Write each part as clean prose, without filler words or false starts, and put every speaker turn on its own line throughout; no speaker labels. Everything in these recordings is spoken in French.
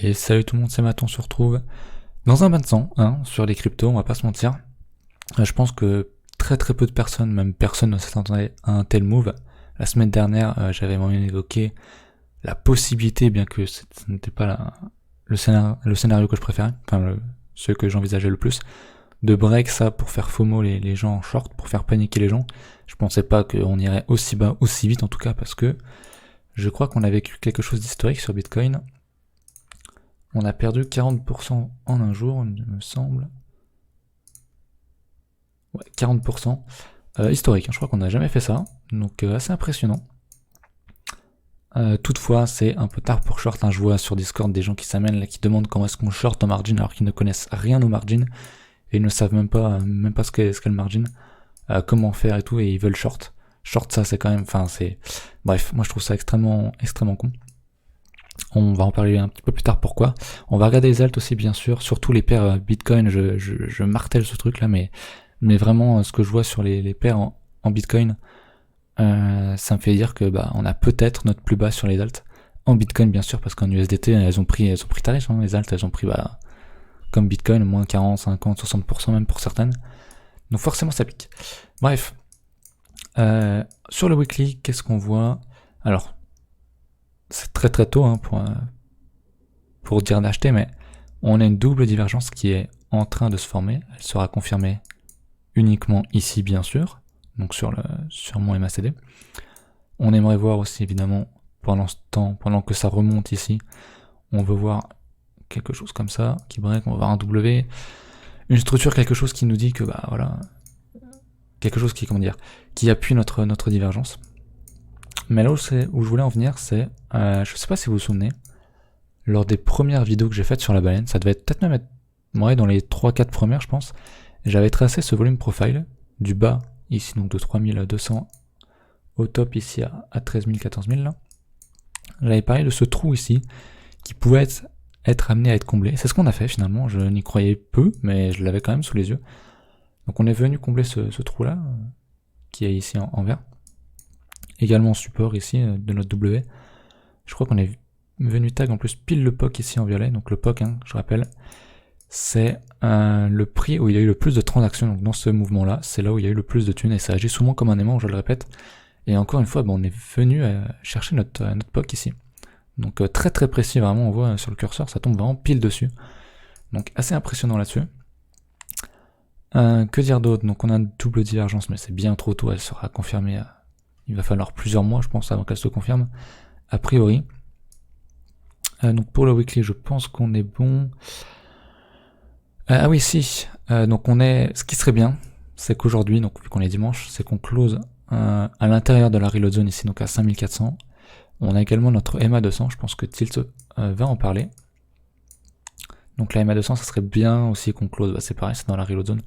Et salut tout le monde, c'est Matt, on se retrouve dans un bain de sang, hein, sur les cryptos, on va pas se mentir. Je pense que très peu de personnes, même personne ne s'attendait à un tel move. La semaine dernière, j'avais moi-même évoqué la possibilité, bien que ce n'était pas le scénario que je préférais, ce que j'envisageais le plus, de break ça pour faire FOMO les gens en short, pour faire paniquer les gens. Je pensais pas qu'on irait aussi bas, aussi vite en tout cas, parce que je crois qu'on a vécu quelque chose d'historique sur Bitcoin. On a perdu 40% en un jour, il me semble. Ouais, 40%. Historique, hein, je crois qu'on n'a jamais fait ça, donc assez impressionnant. Toutefois, c'est un peu tard pour short, hein. Je vois sur Discord des gens qui s'amènent là, qui demandent comment est-ce qu'on short en margin alors qu'ils ne connaissent rien au margin et ils ne savent même pas ce qu'est le margin, comment faire et tout, et ils veulent short. Short, ça c'est quand même, bref, moi je trouve ça extrêmement con. On va en parler un petit peu plus tard pourquoi. On va regarder les alts aussi bien sûr, surtout les paires Bitcoin, je martèle ce truc là, mais vraiment ce que je vois sur les paires en Bitcoin, ça me fait dire que on a peut-être notre plus bas sur les alts. En Bitcoin bien sûr, parce qu'en USDT elles ont pris tarif, hein, les alts elles ont pris comme Bitcoin, moins 40, 50, 60% même pour certaines. Donc forcément ça pique. Bref. Sur le weekly, qu'est-ce qu'on voit? Alors, c'est très tôt hein, pour dire d'acheter, mais on a une double divergence qui est en train de se former. Elle sera confirmée uniquement ici, bien sûr, donc sur mon MACD. On aimerait voir aussi, évidemment, pendant que ça remonte ici, on veut voir quelque chose comme ça, qui break, on va voir un W, une structure, quelque chose qui nous dit que, voilà, quelque chose qui appuie notre divergence. Mais là où je voulais en venir, c'est, je sais pas si vous vous souvenez, lors des premières vidéos que j'ai faites sur la baleine, ça devait peut-être même être dans les 3-4 premières je pense, j'avais tracé ce volume profile du bas ici, donc de 3200 au top ici à 13 000, 14 000 là. J'avais parlé de ce trou ici qui pouvait être amené à être comblé. C'est ce qu'on a fait finalement, je n'y croyais peu, mais je l'avais quand même sous les yeux. Donc on est venu combler ce trou là, qui est ici en vert. Également support ici de notre W. Je crois qu'on est venu tag en plus pile le POC ici en violet. Donc le POC, hein, je rappelle, c'est le prix où il y a eu le plus de transactions. Donc dans ce mouvement là, c'est là où il y a eu le plus de thunes et ça agit souvent comme un aimant, je le répète. Et encore une fois, on est venu chercher notre POC ici. Donc très précis, vraiment, on voit sur le curseur, ça tombe vraiment pile dessus. Donc assez impressionnant là-dessus. Que dire d'autre? Donc on a une double divergence, mais c'est bien trop tôt, elle sera confirmée. Il va falloir plusieurs mois, je pense, avant qu'elle se confirme. A priori. Donc pour le weekly, je pense qu'on est bon. Ah oui, si. Donc ce qui serait bien, c'est qu'aujourd'hui, donc vu qu'on est dimanche, c'est qu'on close à l'intérieur de la reload zone ici, donc à 5400. On a également notre MA200, je pense que Tilt va en parler. Donc la MA200, ça serait bien aussi qu'on close, c'est pareil, c'est dans la reload zone,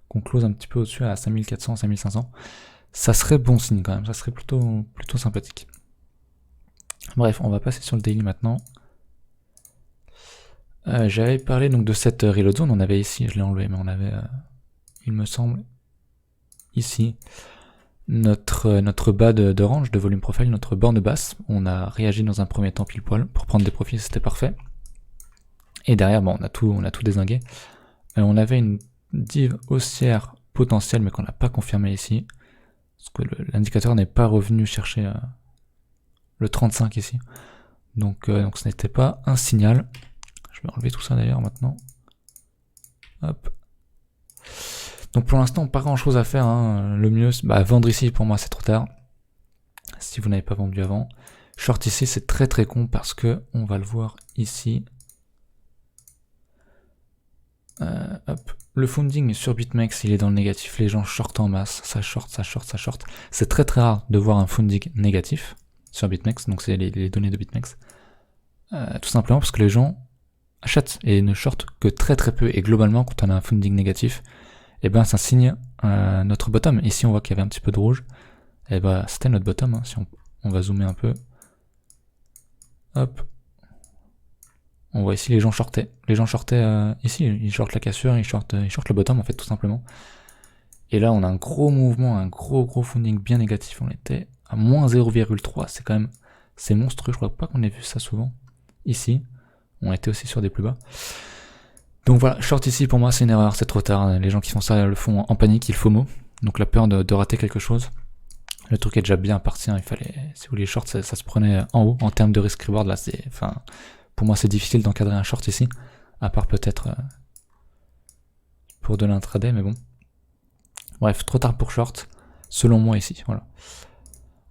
qu'on close un petit peu au-dessus à 5400, 5500. Ça serait bon signe quand même, ça serait plutôt sympathique. Bref, on va passer sur le daily maintenant. J'avais parlé donc de cette reload zone, on avait ici, je l'ai enlevé, mais on avait, il me semble, ici, notre bas de range, de volume profile, notre borne basse. On a réagi dans un premier temps pile poil pour prendre des profils, c'était parfait. Et derrière, on a tout dézingué. On avait une div haussière potentielle, mais qu'on n'a pas confirmé ici. Parce que l'indicateur n'est pas revenu chercher le 35 ici. Donc ce n'était pas un signal. Je vais enlever tout ça d'ailleurs maintenant. Hop. Donc pour l'instant, pas grand chose à faire. Hein. Le mieux, vendre ici pour moi c'est trop tard. Si vous n'avez pas vendu avant. Short ici c'est très con parce que on va le voir ici. Hop. Le funding sur BitMEX, il est dans le négatif, les gens shortent en masse, ça short. C'est très rare de voir un funding négatif sur BitMEX, donc c'est les données de BitMEX. Tout simplement parce que les gens achètent et ne shortent que très peu, et globalement quand on a un funding négatif, ça signe notre bottom. Ici on voit qu'il y avait un petit peu de rouge, et c'était notre bottom, hein. Si on va zoomer un peu. Hop. On voit ici les gens shortaient. Ici, ils shortent la cassure, ils shortent le bottom en fait tout simplement. Et là on a un gros mouvement, un gros funding bien négatif. On était à moins 0,3, c'est monstrueux, je crois pas qu'on ait vu ça souvent. Ici, on était aussi sur des plus bas. Donc voilà, short ici pour moi c'est une erreur, c'est trop tard, les gens qui font ça le font en panique, il FOMO, donc la peur de rater quelque chose. Le truc est déjà bien parti, hein, il fallait, si vous voulez short ça se prenait en haut, en termes de risk reward là c'est, enfin, pour moi c'est difficile d'encadrer un short ici, à part peut-être pour de l'intraday, mais bon. Bref, trop tard pour short, selon moi ici, voilà.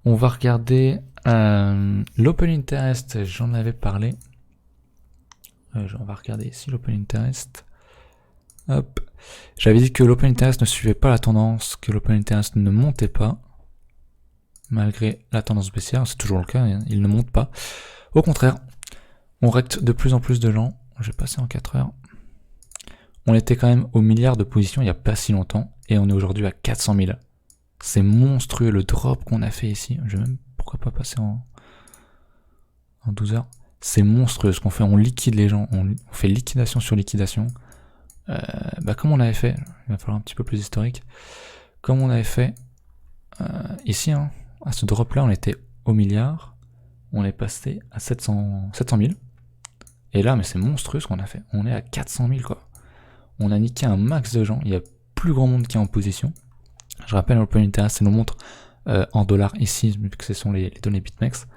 On va regarder l'open interest, j'en avais parlé. On va regarder ici l'open interest. Hop. J'avais dit que l'open interest ne suivait pas la tendance, que l'open interest ne montait pas. Malgré la tendance baissière, c'est toujours le cas, il ne monte pas. Au contraire, on recte de plus en plus de gens. Je vais passer en 4 heures. On était quand même au milliard de positions il n'y a pas si longtemps, et on est aujourd'hui à 400 000. C'est monstrueux le drop qu'on a fait ici. Je vais même, pourquoi pas passer en 12 heures. C'est monstrueux ce qu'on fait, on liquide les gens, on fait liquidation sur liquidation. Comme on avait fait, il va falloir un petit peu plus historique. Comme on avait fait ici, hein, à ce drop là, on était au milliard, on est passé à 700 000. Et là, mais c'est monstrueux ce qu'on a fait, on est à 400 000 quoi. On a niqué un max de gens, il y a plus grand monde qui est en position. Je rappelle, l'open interest, ça nous montre en dollars ici, vu que ce sont les données BitMEX,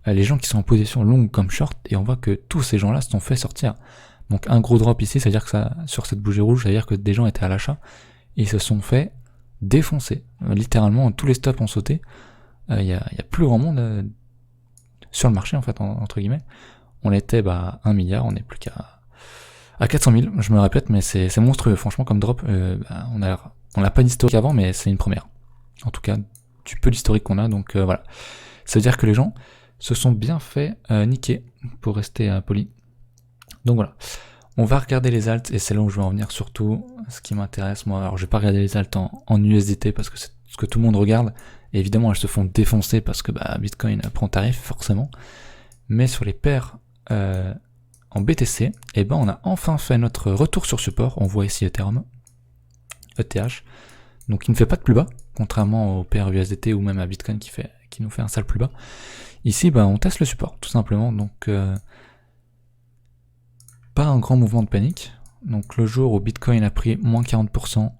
les gens qui sont en position longue comme short, et on voit que tous ces gens-là se sont fait sortir. Donc un gros drop ici, c'est-à-dire que ça, sur cette bougie rouge, c'est-à-dire que des gens étaient à l'achat, et ils se sont fait défoncer. Littéralement, tous les stops ont sauté. Il y a plus grand monde sur le marché, en fait, entre guillemets. On était 1 milliard, on n'est plus qu'à 400 000, je me répète, mais c'est monstrueux, franchement, comme drop. On n'a pas d'historique avant, mais c'est une première. En tout cas, du peu d'historique qu'on a, donc voilà. Ça veut dire que les gens se sont bien fait niquer, pour rester poli. Donc voilà. On va regarder les alts, et c'est là où je vais en venir surtout, ce qui m'intéresse, moi. Alors je vais pas regarder les alts en USDT, parce que c'est ce que tout le monde regarde, et évidemment elles se font défoncer, parce que Bitcoin prend tarif, forcément. Mais sur les paires en BTC, on a enfin fait notre retour sur support, on voit ici Ethereum, ETH, donc il ne fait pas de plus bas, contrairement aux paires USDT ou même à Bitcoin qui nous fait un sale plus bas. Ici, on teste le support, tout simplement, donc pas un grand mouvement de panique. Donc le jour où Bitcoin a pris moins 40%,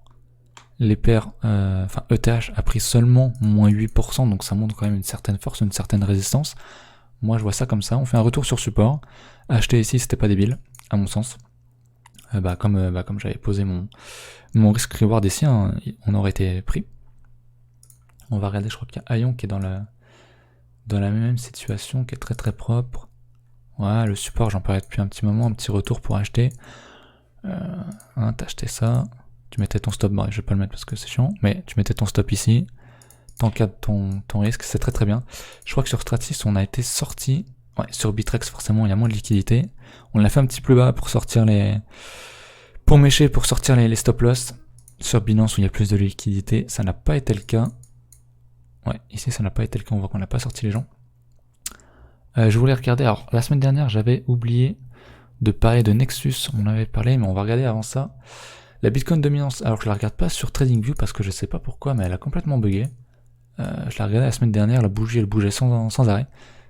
les paires, ETH a pris seulement moins 8%, donc ça montre quand même une certaine force, une certaine résistance. Moi je vois ça comme ça, on fait un retour sur support. Acheter ici c'était pas débile, à mon sens. Comme j'avais posé mon risk reward ici, hein, on aurait été pris. On va regarder, je crois qu'il y a Aion qui est dans la même situation, qui est très très propre. Voilà, le support, j'en parlais depuis un petit moment, un petit retour pour acheter. T'as acheté ça, tu mettais ton stop, je vais pas le mettre parce que c'est chiant, mais tu mettais ton stop ici, t'encadres ton risque, c'est très très bien. Je crois que sur Stratis, on a été sorti, sur Bitrex forcément, il y a moins de liquidité. On l'a fait un petit peu bas pour sortir pour mécher, pour sortir les stop loss. Sur Binance où il y a plus de liquidité, ça n'a pas été le cas. Ouais, ici ça n'a pas été le cas, on voit qu'on n'a pas sorti les gens. Je voulais regarder, alors la semaine dernière j'avais oublié de parler de Nexus, on avait parlé, mais on va regarder avant ça. La Bitcoin dominance, alors je la regarde pas sur TradingView parce que je sais pas pourquoi, mais elle a complètement bugué. Je la regardais la semaine dernière, la bougie elle bougeait sans arrêt.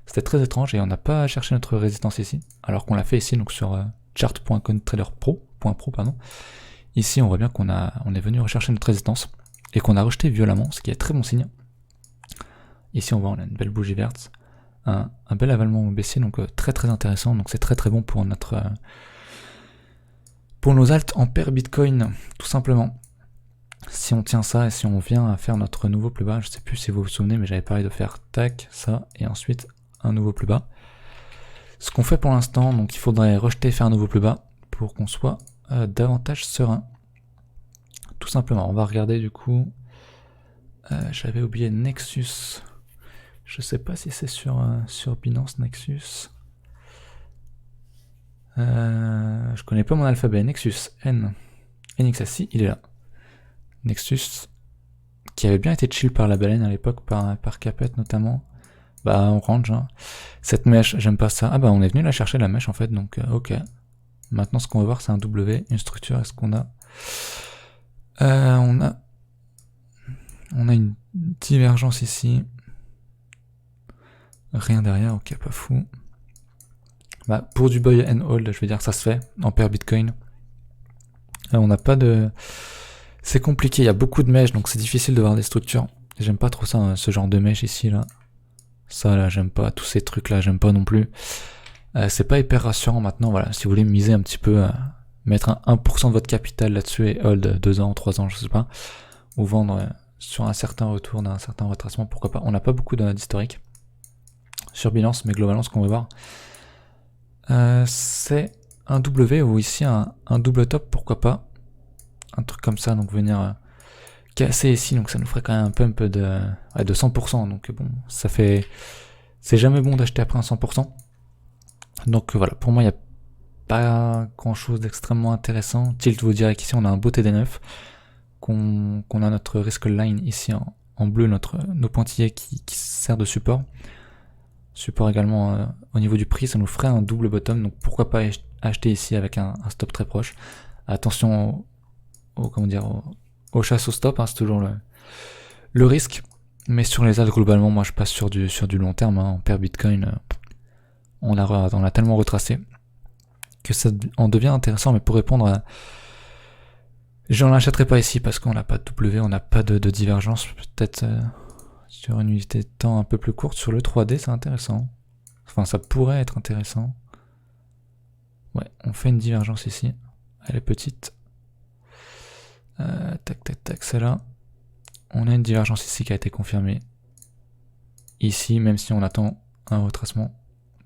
C'était très étrange et on n'a pas cherché notre résistance ici, alors qu'on l'a fait ici donc sur chart.cointraderpro.pro pardon. Ici on voit bien qu'on est venu rechercher notre résistance et qu'on a rejeté violemment, ce qui est très bon signe. Ici on voit on a une belle bougie verte. Un bel avalement baissier, donc très très intéressant, donc c'est très très bon pour pour nos alts en paire Bitcoin, tout simplement. Si on tient ça et si on vient à faire notre nouveau plus bas, je sais plus si vous vous souvenez, mais j'avais parlé de faire tac, ça, et ensuite un nouveau plus bas. Ce qu'on fait pour l'instant, donc il faudrait rejeter et faire un nouveau plus bas pour qu'on soit davantage serein. Tout simplement, on va regarder du coup, j'avais oublié Nexus. Je sais pas si c'est sur Binance Nexus. Je connais pas mon alphabet. Nexus NXSI, il est là. Nexus, qui avait bien été chill par la baleine à l'époque, par Capet notamment. Orange. Hein. Cette mèche, j'aime pas ça. On est venu la chercher la mèche en fait, donc ok. Maintenant ce qu'on va voir c'est un W, une structure. Est-ce qu'on a on a une divergence ici. Rien derrière, ok, pas fou. Bah, pour du buy and hold, je veux dire, ça se fait en paire Bitcoin. On n'a pas de... C'est compliqué, il y a beaucoup de mèches, donc c'est difficile de voir des structures. J'aime pas trop ça, hein, ce genre de mèche ici, là. Ça, là, j'aime pas. Tous ces trucs-là, j'aime pas non plus. C'est pas hyper rassurant maintenant, voilà. Si vous voulez miser un petit peu, mettre un 1% de votre capital là-dessus et hold 2 ans, 3 ans, je sais pas. Ou vendre sur un certain retour, d'un certain retracement, pourquoi pas. On n'a pas beaucoup d'historique sur Binance, mais globalement, ce qu'on veut voir, c'est un W ou ici un double top, pourquoi pas. Un truc comme ça, donc venir casser ici, donc ça nous ferait quand même un pump de 100%, donc bon, ça fait... C'est jamais bon d'acheter après un 100%. Donc voilà, pour moi, il n'y a pas grand-chose d'extrêmement intéressant. Tilt vous dirait qu'ici, on a un beau TD9, qu'on a notre risk line ici en bleu, nos pointillés qui sert de support. Support également au niveau du prix, ça nous ferait un double bottom, donc pourquoi pas acheter ici avec un stop très proche. Attention au chasse au stop, hein, c'est toujours le risque. Mais sur les alts, globalement, moi je passe sur du long terme, hein. En paire Bitcoin, on a tellement retracé que ça en devient intéressant, mais pour répondre à... J'en achèterai pas ici parce qu'on n'a pas de W, on n'a pas de divergence, peut-être sur une unité de temps un peu plus courte. Sur le 3D, c'est intéressant. Enfin, ça pourrait être intéressant. Ouais, on fait une divergence ici. Elle est petite. Tac, tac, tac, c'est là. On a une divergence ici qui a été confirmée. Ici, même si on attend un retracement.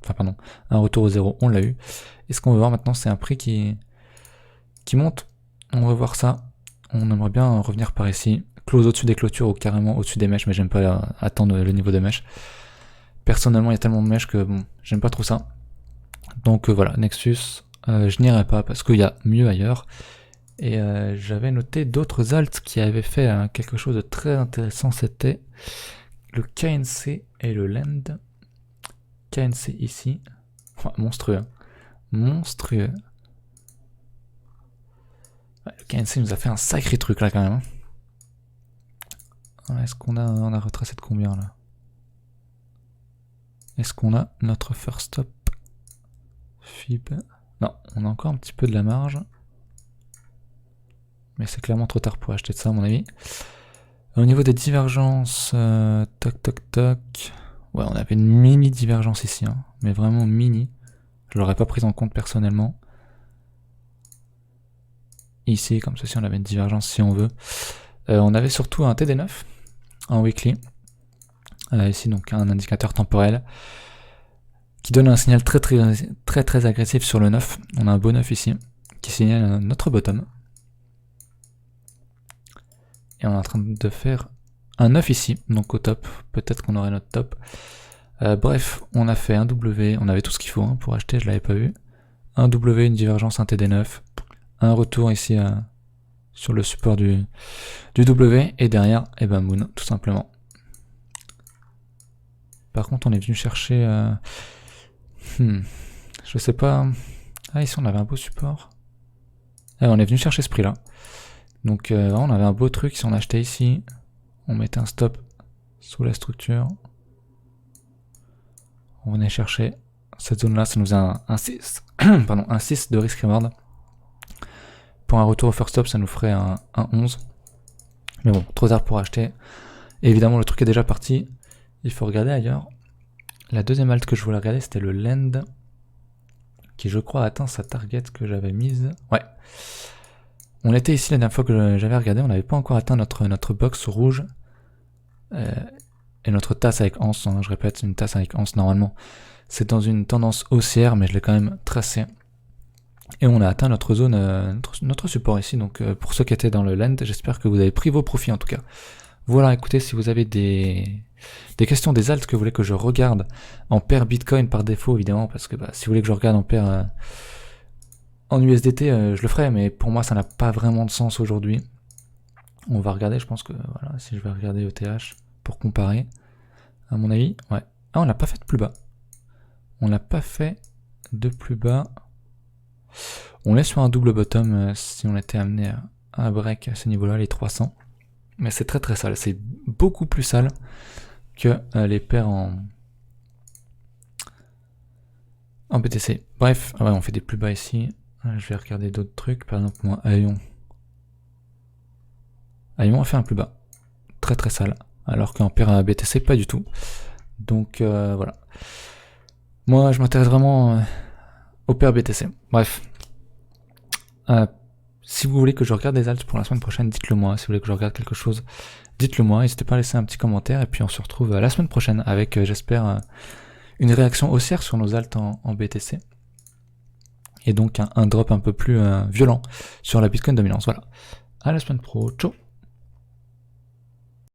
Enfin, pardon, un retour au zéro, on l'a eu. Et ce qu'on veut voir maintenant, c'est un prix qui monte. On veut voir ça. On aimerait bien revenir par ici. Close au-dessus des clôtures ou carrément au-dessus des mèches, mais j'aime pas attendre le niveau des mèches. Personnellement, il y a tellement de mèches que bon, j'aime pas trop ça. Donc voilà, Nexus, je n'irai pas parce qu'il y a mieux ailleurs. Et j'avais noté d'autres alts qui avaient fait quelque chose de très intéressant, c'était le KNC et le Lend. KNC ici, oh, monstrueux, monstrueux. Ouais, le KNC nous a fait un sacré truc là quand même. Est-ce qu'on a retracé de combien là? Est-ce qu'on a notre first stop Fib? Non, on a encore un petit peu de la marge. Mais c'est clairement trop tard pour acheter de ça à mon avis. Au niveau des divergences, toc toc toc. Ouais, on avait une mini divergence ici, hein, mais vraiment mini. Je l'aurais pas prise en compte personnellement. Ici, comme ceci, on avait une divergence si on veut. On avait surtout un TD9 en weekly. Ici, donc un indicateur temporel qui donne un signal très agressif sur le 9. On a un beau 9 ici qui signale notre bottom. Et on est en train de faire un 9 ici, donc au top. Peut-être qu'on aurait notre top. Bref, on a fait un W, on avait tout ce qu'il faut hein, pour acheter, je l'avais pas vu. Un W, une divergence, un TD9. Un retour ici sur le support du W. Et derrière, et ben Moon, tout simplement. Par contre, on est venu chercher... je sais pas... Ah, ici on avait un beau support. On est venu chercher ce prix-là. Donc on avait un beau truc, si on achetait ici, on mettait un stop sous la structure. On venait chercher cette zone-là, ça nous a un 6, pardon, un 6 de risk reward. Pour un retour au first stop, ça nous ferait un 11. Mais bon, trop tard pour acheter. Et évidemment, le truc est déjà parti. Il faut regarder ailleurs. La deuxième alt que je voulais regarder, c'était le Lend, qui je crois a atteint sa target que j'avais mise. Ouais. On était ici la dernière fois que j'avais regardé, on n'avait pas encore atteint notre box rouge. Et notre tasse avec anse, hein, je répète, une tasse avec anse normalement. C'est dans une tendance haussière, mais je l'ai quand même tracé. Et on a atteint notre zone, notre support ici. Donc pour ceux qui étaient dans le Lend, j'espère que vous avez pris vos profits en tout cas. Voilà, écoutez, si vous avez des questions, des alts que vous voulez que je regarde en paire Bitcoin par défaut, évidemment, parce que si vous voulez que je regarde en paire en USDT, je le ferai, mais pour moi, ça n'a pas vraiment de sens aujourd'hui. On va regarder, je pense que, voilà, si je vais regarder ETH pour comparer, à mon avis, ouais. Ah, on l'a pas fait de plus bas. On l'a pas fait de plus bas. On est sur un double bottom si on était amené à un break à ce niveau-là, les 300. Mais c'est très sale, c'est beaucoup plus sale que les paires en BTC. Bref, ah ouais, on fait des plus bas ici. Je vais regarder d'autres trucs. Par exemple, moi, Aion. Aion a fait un plus bas. Très très sale. Alors qu'en paire à BTC, pas du tout. Donc voilà. Moi, je m'intéresse vraiment au pair BTC. Bref. Si vous voulez que je regarde des alts pour la semaine prochaine, dites-le moi. Si vous voulez que je regarde quelque chose, dites-le moi. N'hésitez pas à laisser un petit commentaire. Et puis on se retrouve la semaine prochaine avec, j'espère, une réaction haussière sur nos alts en BTC. Et donc un drop un peu plus violent sur la Bitcoin dominance. Voilà. À la semaine pro. Ciao.